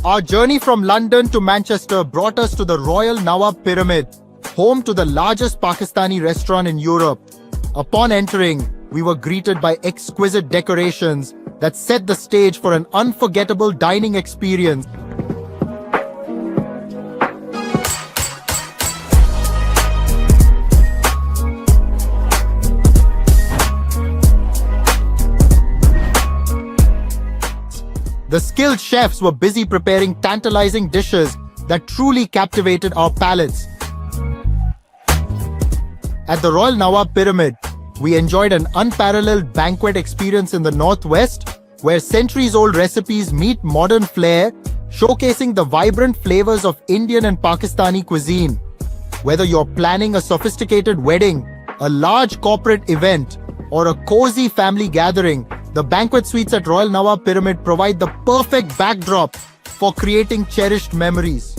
Our journey from London to Manchester brought us to the Royal Nawab Pyramid, home to the largest Pakistani restaurant in Europe. Upon entering, we were greeted by exquisite decorations that set the stage for an unforgettable dining experience. The skilled chefs were busy preparing tantalizing dishes that truly captivated our palates. At the Royal Nawab Pyramid, we enjoyed an unparalleled banquet experience in the northwest, where centuries-old recipes meet modern flair, showcasing the vibrant flavors of Indian and Pakistani cuisine. Whether you're planning a sophisticated wedding, a large corporate event, or a cozy family gathering, the banquet suites at Royal Nawab Pyramid provide the perfect backdrop for creating cherished memories.